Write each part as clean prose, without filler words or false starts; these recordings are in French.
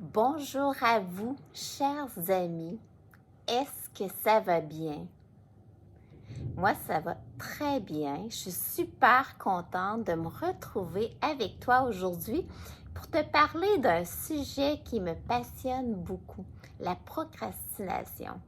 Bonjour à vous, chers amis. Est-ce que ça va bien? Moi, ça va très bien. Je suis super contente de me retrouver avec toi aujourd'hui pour te parler d'un sujet qui me passionne beaucoup, la procrastination.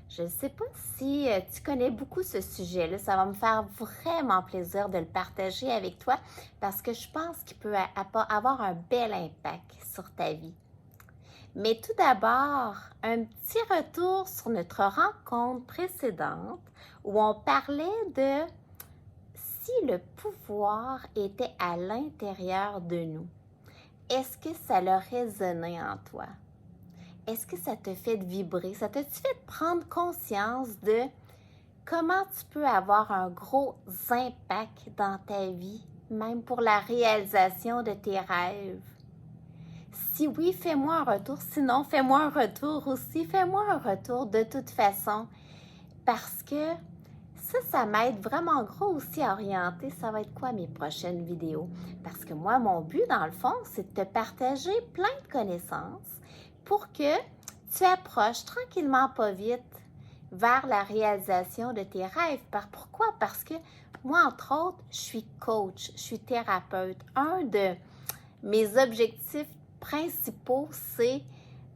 Je ne sais pas si tu connais beaucoup ce sujet-là. Ça va me faire vraiment plaisir de le partager avec toi parce que je pense qu'il peut avoir un bel impact sur ta vie. Mais tout d'abord, un petit retour sur notre rencontre précédente où on parlait de si le pouvoir était à l'intérieur de nous. Est-ce que ça l'a résonné en toi? Est-ce que ça te fait vibrer? Ça t'a-tu fait prendre conscience de comment tu peux avoir un gros impact dans ta vie, même pour la réalisation de tes rêves? Si oui, fais-moi un retour. Sinon, fais-moi un retour aussi. Fais-moi un retour de toute façon. Parce que ça m'aide vraiment gros aussi à orienter. Ça va être quoi mes prochaines vidéos? Parce que moi, mon but, dans le fond, c'est de te partager plein de connaissances pour que tu approches tranquillement, pas vite, vers la réalisation de tes rêves. Pourquoi? Parce que moi, entre autres, je suis coach, je suis thérapeute. Un de mes objectifs principaux, c'est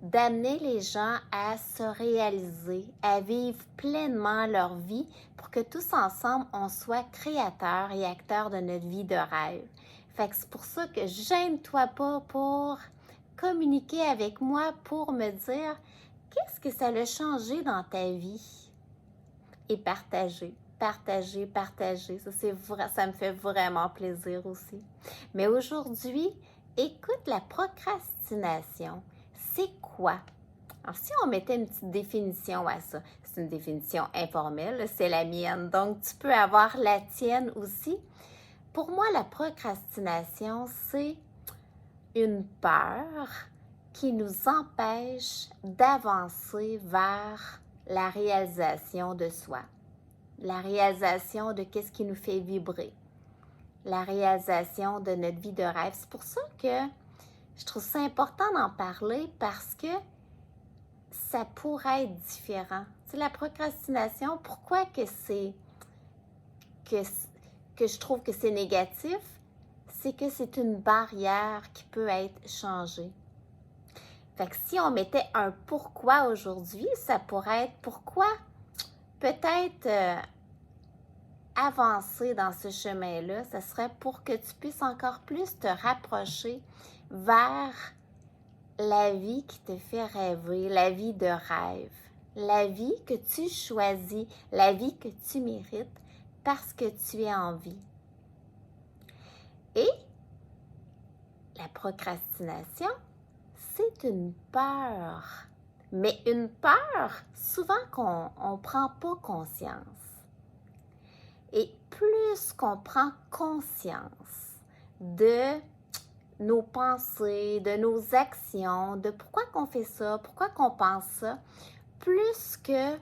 d'amener les gens à se réaliser, à vivre pleinement leur vie pour que tous ensemble, on soit créateurs et acteurs de notre vie de rêve. Fait que c'est pour ça que gêne-toi pas pour communiquer avec moi pour me dire qu'est-ce que ça a changé dans ta vie et partager. Partager. Ça me fait vraiment plaisir aussi. Mais aujourd'hui, écoute, la procrastination, c'est quoi? Alors, si on mettait une petite définition à ça, c'est une définition informelle, c'est la mienne, donc tu peux avoir la tienne aussi. Pour moi, la procrastination, c'est une peur qui nous empêche d'avancer vers la réalisation de soi, la réalisation de qu'est-ce qui nous fait vibrer, la réalisation de notre vie de rêve. C'est pour ça que je trouve ça important d'en parler parce que ça pourrait être différent. Tu sais, la procrastination, pourquoi que je trouve que c'est négatif? C'est que c'est une barrière qui peut être changée. Fait que si on mettait un pourquoi aujourd'hui, ça pourrait être pourquoi peut-être avancer dans ce chemin-là, ce serait pour que tu puisses encore plus te rapprocher vers la vie qui te fait rêver, la vie de rêve, la vie que tu choisis, la vie que tu mérites parce que tu es en vie. Et la procrastination, c'est une peur, mais une peur souvent qu'on ne prend pas conscience. Et plus qu'on prend conscience de nos pensées, de nos actions, de pourquoi qu'on fait ça, pourquoi qu'on pense ça, plus que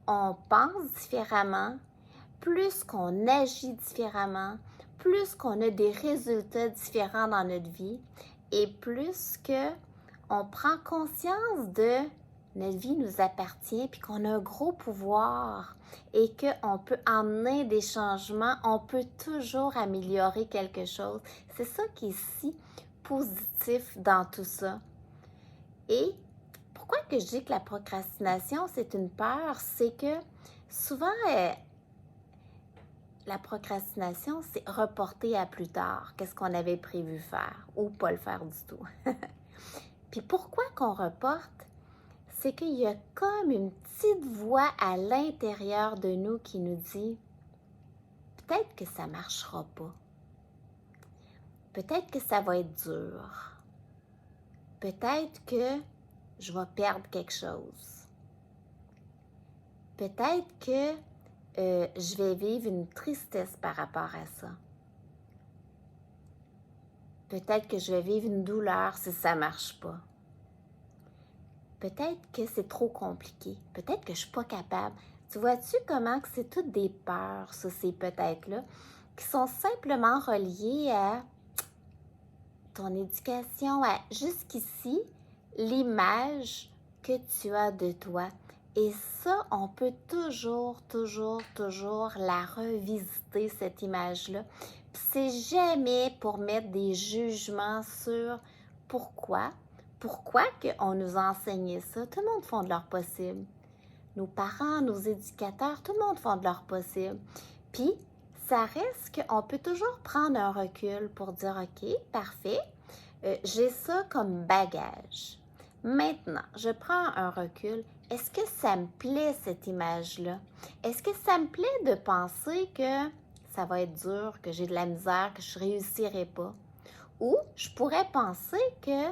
on pense différemment, plus qu'on agit différemment, plus qu'on a des résultats différents dans notre vie et plus que on prend conscience de notre vie nous appartient puis qu'on a un gros pouvoir et qu'on peut emmener des changements, on peut toujours améliorer quelque chose. C'est ça qui est si positif dans tout ça. Et pourquoi que je dis que la procrastination, c'est une peur? C'est que souvent, la procrastination, c'est reporter à plus tard qu'est-ce qu'on avait prévu faire ou pas le faire du tout. Puis pourquoi qu'on reporte? C'est qu'il y a comme une petite voix à l'intérieur de nous qui nous dit peut-être que ça ne marchera pas. Peut-être que ça va être dur. Peut-être que je vais perdre quelque chose. Peut-être que je vais vivre une tristesse par rapport à ça. Peut-être que je vais vivre une douleur si ça ne marche pas. Peut-être que c'est trop compliqué. Peut-être que je ne suis pas capable. Tu vois-tu comment que c'est toutes des peurs, ça, ces peut-être-là, qui sont simplement reliées à ton éducation, à jusqu'ici, l'image que tu as de toi. Et ça, on peut toujours la revisiter, cette image-là. C'est jamais pour mettre des jugements sur pourquoi qu'on nous a enseigné ça. Tout le monde fait de leur possible. Nos parents, nos éducateurs, tout le monde fait de leur possible. Puis, ça reste qu'on peut toujours prendre un recul pour dire, OK, parfait, j'ai ça comme bagage. Maintenant, je prends un recul. Est-ce que ça me plaît, cette image-là? Est-ce que ça me plaît de penser que ça va être dur, que j'ai de la misère, que je ne réussirai pas? Ou je pourrais penser que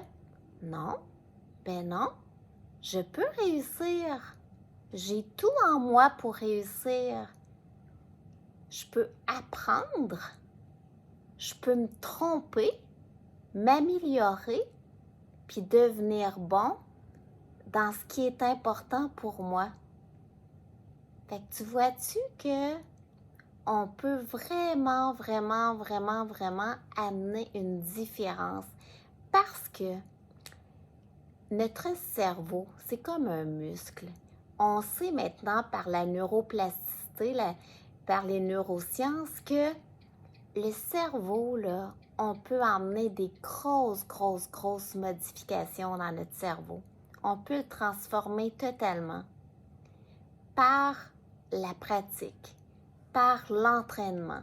non, ben non, je peux réussir. J'ai tout en moi pour réussir. Je peux apprendre. Je peux me tromper, m'améliorer, puis devenir bon dans ce qui est important pour moi. Fait que tu vois-tu que on peut vraiment amener une différence parce que notre cerveau, c'est comme un muscle. On sait maintenant par la neuroplasticité, par les neurosciences, que le cerveau, là, on peut emmener des grosses modifications dans notre cerveau. On peut le transformer totalement par la pratique, par l'entraînement,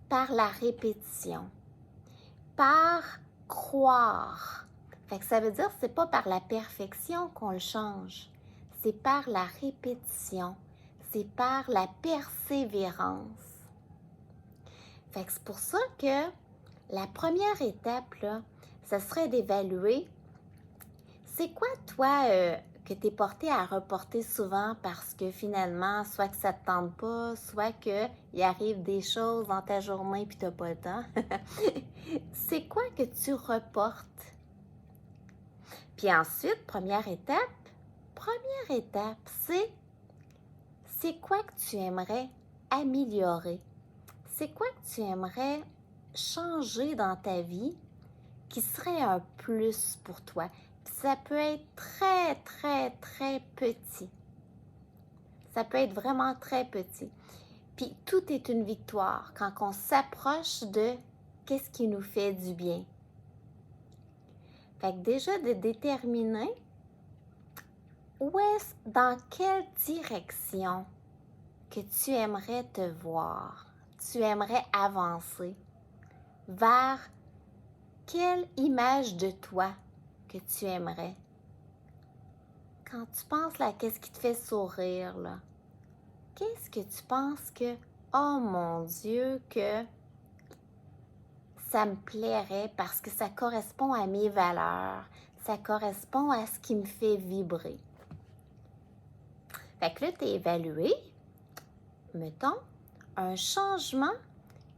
par la répétition, par croire. Fait que ça veut dire que c'est pas par la perfection qu'on le change, c'est par la répétition, c'est par la persévérance. Fait que c'est pour ça que la première étape, là, ça serait d'évaluer c'est quoi, toi, que tu es porté à reporter souvent parce que finalement, soit que ça ne te tente pas, soit qu'il arrive des choses dans ta journée et tu n'as pas le temps. C'est quoi que tu reportes? Puis ensuite, première étape, c'est quoi que tu aimerais améliorer? C'est quoi que tu aimerais changer dans ta vie qui serait un plus pour toi? Ça peut être très petit. Ça peut être vraiment très petit. Puis tout est une victoire quand on s'approche de qu'est-ce qui nous fait du bien. Fait que déjà de déterminer dans quelle direction que tu aimerais te voir, tu aimerais avancer, vers quelle image de toi que tu aimerais. Quand tu penses là, qu'est-ce qui te fait sourire, là? Qu'est-ce que tu penses que, oh mon Dieu, que ça me plairait parce que ça correspond à mes valeurs, ça correspond à ce qui me fait vibrer. Fait que là, tu es évalué, mettons, un changement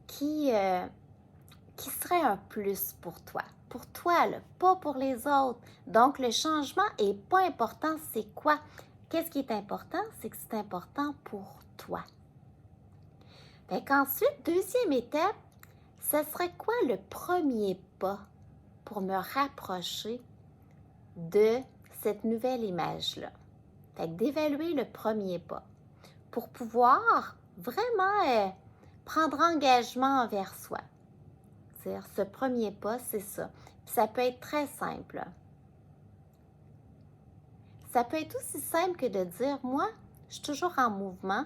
qui serait un plus pour toi. Pour toi, là, pas pour les autres. Donc, le changement n'est pas important, c'est quoi? Qu'est-ce qui est important? C'est que c'est important pour toi. Fait qu'ensuite, deuxième étape, ce serait quoi le premier pas pour me rapprocher de cette nouvelle image-là? Fait que d'évaluer le premier pas pour pouvoir vraiment prendre engagement envers soi. C'est-à-dire, ce premier pas, c'est ça. Puis ça peut être très simple. Ça peut être aussi simple que de dire, moi, je suis toujours en mouvement,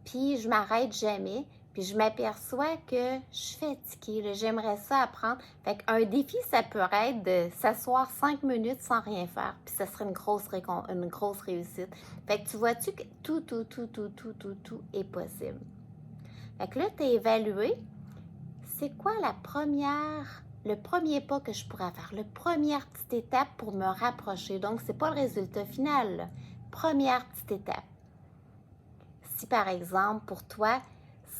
puis je m'arrête jamais, puis je m'aperçois que je suis fatiguée, là, j'aimerais ça apprendre. Fait qu'un défi, ça peut être de s'asseoir 5 minutes sans rien faire, puis ça serait une grosse réussite. Fait que tu vois-tu que tout est possible. Fait que là, tu as évalué, c'est quoi le premier pas que je pourrais faire, la première petite étape pour me rapprocher. Donc, ce n'est pas le résultat final, là. Première petite étape. Si, par exemple, pour toi,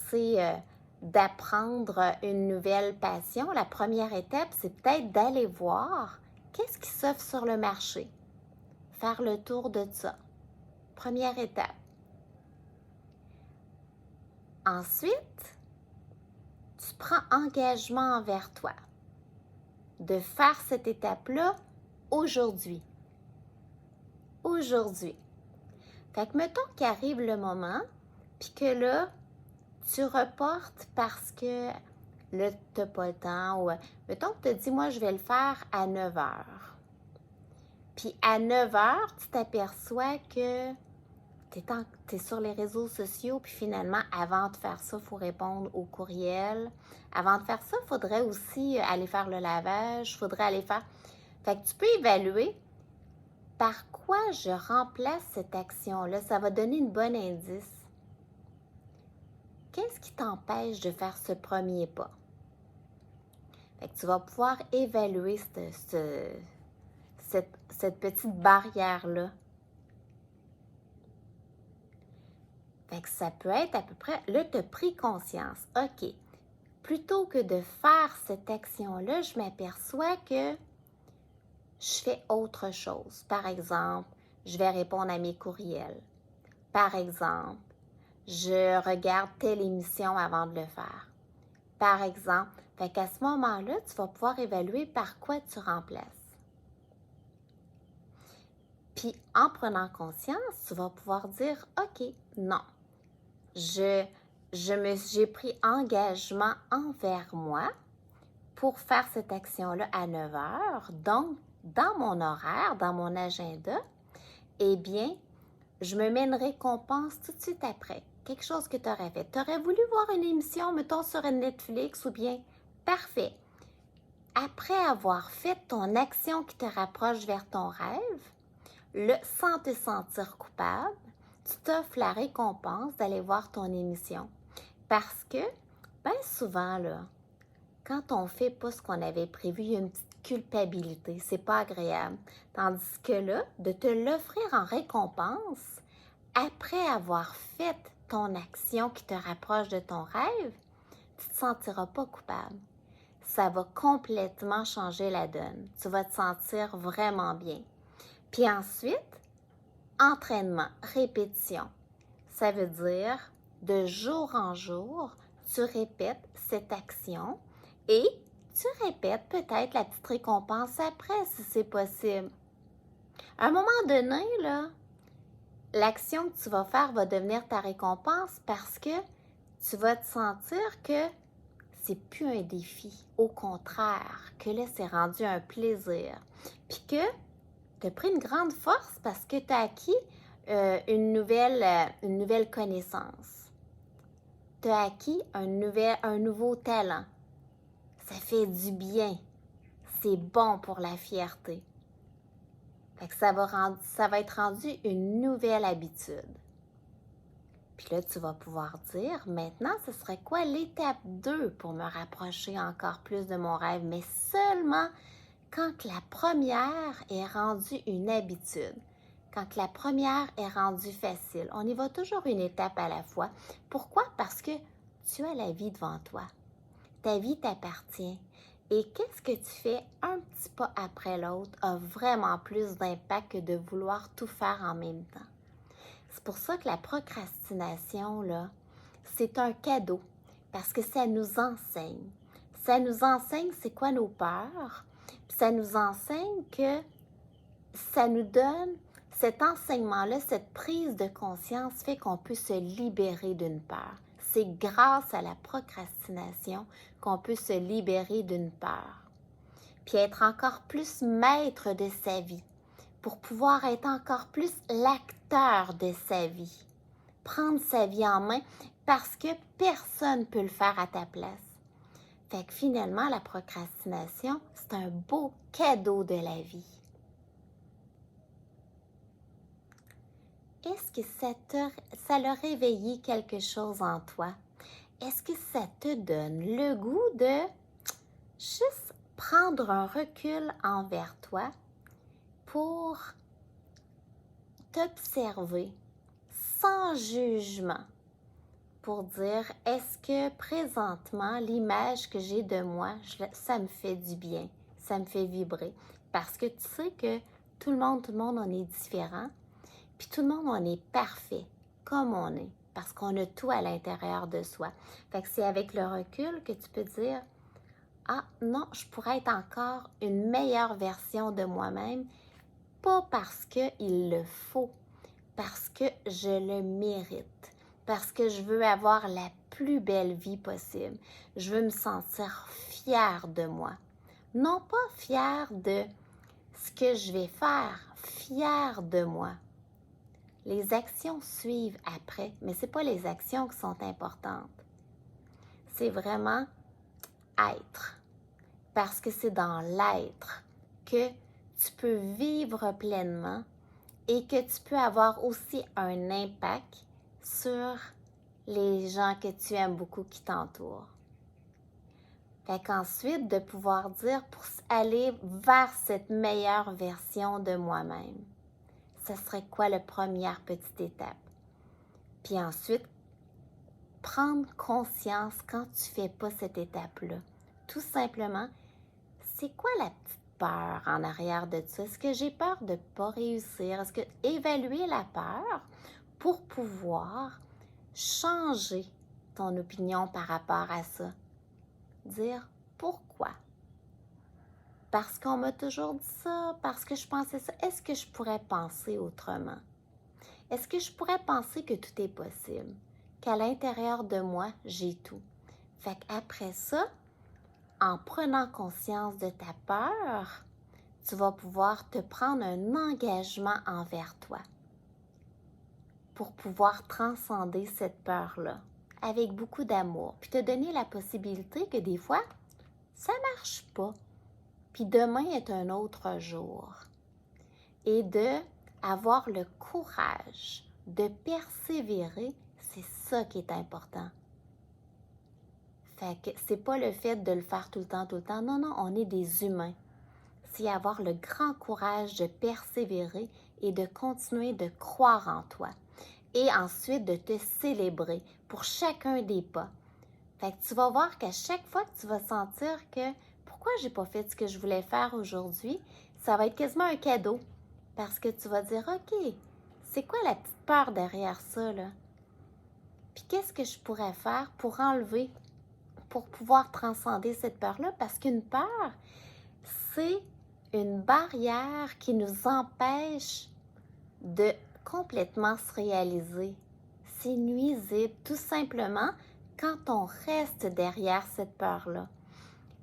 c'est d'apprendre une nouvelle passion, la première étape, c'est peut-être d'aller voir qu'est-ce qui s'offre sur le marché. Faire le tour de ça. Première étape. Ensuite, tu prends engagement envers toi de faire cette étape-là aujourd'hui. aujourd'hui. Fait que mettons qu'arrive le moment, puis que là, tu reportes parce que là, tu n'as pas le temps. Ou mettons que tu te dis, moi, je vais le faire à 9 heures. Puis à 9 heures, tu t'aperçois que tu es sur les réseaux sociaux, puis finalement, avant de faire ça, il faut répondre aux courriels. Avant de faire ça, il faudrait aussi aller faire le lavage, il faudrait aller faire... Fait que tu peux évaluer par quoi je remplace cette action-là. Ça va donner une bonne indice. Qu'est-ce qui t'empêche de faire ce premier pas? Fait que tu vas pouvoir évaluer cette petite barrière-là. Fait que ça peut être à peu près, là, tu as pris conscience. OK, plutôt que de faire cette action-là, je m'aperçois que je fais autre chose. Par exemple, je vais répondre à mes courriels. Par exemple, je regarde telle émission avant de le faire. Par exemple, fait qu'à ce moment-là, tu vas pouvoir évaluer par quoi tu remplaces. Puis, en prenant conscience, tu vas pouvoir dire, OK, non, j'ai pris engagement envers moi pour faire cette action-là à 9 heures. Donc, dans mon horaire, dans mon agenda, eh bien, je me mets une récompense tout de suite après. Quelque chose que tu aurais fait. Tu aurais voulu voir une émission, mettons, sur Netflix ou bien, parfait. Après avoir fait ton action qui te rapproche vers ton rêve, sans te sentir coupable, tu t'offres la récompense d'aller voir ton émission. Parce que, bien souvent, là, quand on ne fait pas ce qu'on avait prévu, il y a une petite culpabilité. C'est pas agréable. Tandis que là, de te l'offrir en récompense, après avoir fait ton action qui te rapproche de ton rêve, tu ne te sentiras pas coupable. Ça va complètement changer la donne. Tu vas te sentir vraiment bien. Puis ensuite, entraînement, répétition. Ça veut dire, de jour en jour, tu répètes cette action et tu répètes peut-être la petite récompense après, si c'est possible. À un moment donné, là, l'action que tu vas faire va devenir ta récompense parce que tu vas te sentir que c'est plus un défi. Au contraire, que là, c'est rendu un plaisir. Puis que tu as pris une grande force parce que tu as acquis une nouvelle connaissance. Tu as acquis un nouveau talent. Ça fait du bien. C'est bon pour la fierté. Fait que ça va être rendu une nouvelle habitude. Puis là, tu vas pouvoir dire, maintenant, ce serait quoi l'étape 2 pour me rapprocher encore plus de mon rêve, mais seulement quand la première est rendue une habitude, quand la première est rendue facile. On y va toujours une étape à la fois. Pourquoi? Parce que tu as la vie devant toi. Ta vie t'appartient. Et qu'est-ce que tu fais un petit pas après l'autre a vraiment plus d'impact que de vouloir tout faire en même temps. C'est pour ça que la procrastination, là, c'est un cadeau parce que ça nous enseigne. Ça nous enseigne c'est quoi nos peurs, puis ça nous enseigne que ça nous donne cet enseignement-là, cette prise de conscience fait qu'on peut se libérer d'une peur. C'est grâce à la procrastination qu'on peut se libérer d'une peur. Puis être encore plus maître de sa vie pour pouvoir être encore plus l'acteur de sa vie. Prendre sa vie en main parce que personne ne peut le faire à ta place. Fait que finalement, la procrastination, c'est un beau cadeau de la vie. Est-ce que ça a réveillé quelque chose en toi? Est-ce que ça te donne le goût de juste prendre un recul envers toi pour t'observer sans jugement pour dire est-ce que présentement l'image que j'ai de moi, ça me fait du bien, ça me fait vibrer. Parce que tu sais que tout le monde, on est différent. Puis tout le monde, on est parfait comme on est. Parce qu'on a tout à l'intérieur de soi. Fait que c'est avec le recul que tu peux dire ah non, je pourrais être encore une meilleure version de moi-même pas parce qu'il le faut, parce que je le mérite, parce que je veux avoir la plus belle vie possible. Je veux me sentir fière de moi. Non pas fière de ce que je vais faire, fière de moi. Les actions suivent après, mais ce n'est pas les actions qui sont importantes. C'est vraiment être. Parce que c'est dans l'être que tu peux vivre pleinement et que tu peux avoir aussi un impact sur les gens que tu aimes beaucoup qui t'entourent. Fait qu'ensuite, de pouvoir dire pour aller vers cette meilleure version de moi-même, ce serait quoi la première petite étape? Puis ensuite, prendre conscience quand tu ne fais pas cette étape-là. Tout simplement, c'est quoi la petite peur en arrière de ça? Est-ce que j'ai peur de ne pas réussir? Est-ce que évaluer la peur pour pouvoir changer ton opinion par rapport à ça? Dire pourquoi? Parce qu'on m'a toujours dit ça, parce que je pensais ça. Est-ce que je pourrais penser autrement? Est-ce que je pourrais penser que tout est possible? Qu'à l'intérieur de moi, j'ai tout. Fait qu'après ça, en prenant conscience de ta peur, tu vas pouvoir te prendre un engagement envers toi pour pouvoir transcender cette peur-là avec beaucoup d'amour, puis te donner la possibilité que des fois, ça ne marche pas, puis demain est un autre jour. Et d'avoir le courage de persévérer, c'est ça qui est important. Fait que c'est pas le fait de le faire tout le temps. Non, non, on est des humains. C'est avoir le grand courage de persévérer et de continuer de croire en toi. Et ensuite, de te célébrer pour chacun des pas. Fait que tu vas voir qu'à chaque fois que tu vas sentir que pourquoi j'ai pas fait ce que je voulais faire aujourd'hui, ça va être quasiment un cadeau. Parce que tu vas dire, OK, c'est quoi la petite peur derrière ça, là? Puis qu'est-ce que je pourrais faire pour enlever, pour pouvoir transcender cette peur-là? Parce qu'une peur, c'est une barrière qui nous empêche de complètement se réaliser. C'est nuisible, tout simplement, quand on reste derrière cette peur-là.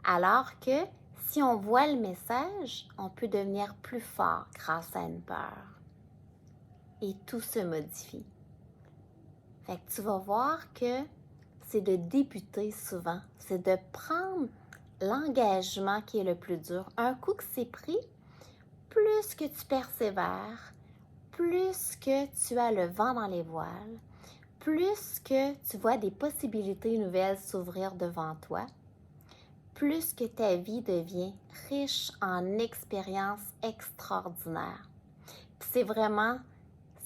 Alors que si on voit le message, on peut devenir plus fort grâce à une peur. Et tout se modifie. Fait que tu vas voir que c'est de débuter souvent, c'est de prendre l'engagement qui est le plus dur. Un coup que c'est pris, plus que tu persévères, plus que tu as le vent dans les voiles, plus que tu vois des possibilités nouvelles s'ouvrir devant toi, plus que ta vie devient riche en expériences extraordinaires. Puis c'est vraiment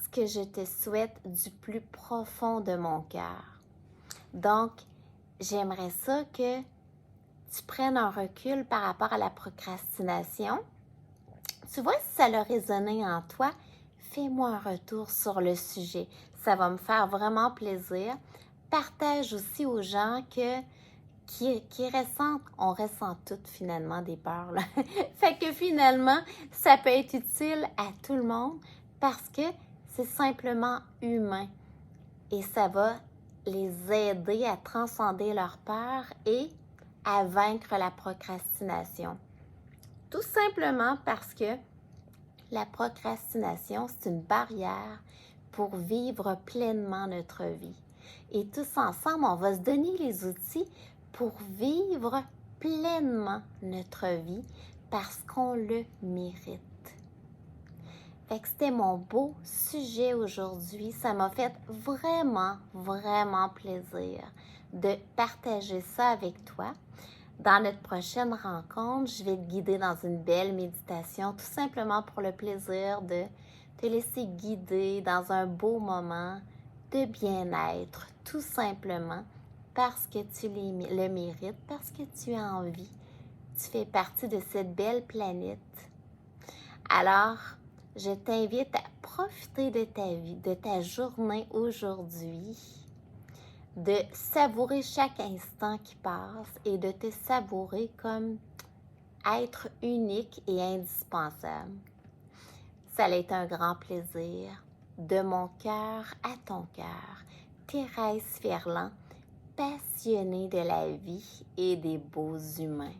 ce que je te souhaite du plus profond de mon cœur. Donc, j'aimerais ça que tu prennes un recul par rapport à la procrastination. Tu vois, si ça a résonné en toi, fais-moi un retour sur le sujet. Ça va me faire vraiment plaisir. Partage aussi aux gens qui ressentent, on ressent toutes finalement des peurs, là. Fait que finalement, ça peut être utile à tout le monde parce que c'est simplement humain et ça va les aider à transcender leur peur et à vaincre la procrastination. Tout simplement parce que la procrastination, c'est une barrière pour vivre pleinement notre vie. Et tous ensemble, on va se donner les outils pour vivre pleinement notre vie parce qu'on le mérite. Fait que c'était mon beau sujet aujourd'hui. Ça m'a fait vraiment, vraiment plaisir de partager ça avec toi. Dans notre prochaine rencontre, je vais te guider dans une belle méditation, tout simplement pour le plaisir de te laisser guider dans un beau moment de bien-être, tout simplement parce que tu le mérites, parce que tu as envie. Tu fais partie de cette belle planète. Alors, je t'invite à profiter de ta vie, de ta journée aujourd'hui, de savourer chaque instant qui passe et de te savourer comme être unique et indispensable. Ça a été un grand plaisir. De mon cœur à ton cœur, Thérèse Ferland, passionnée de la vie et des beaux humains.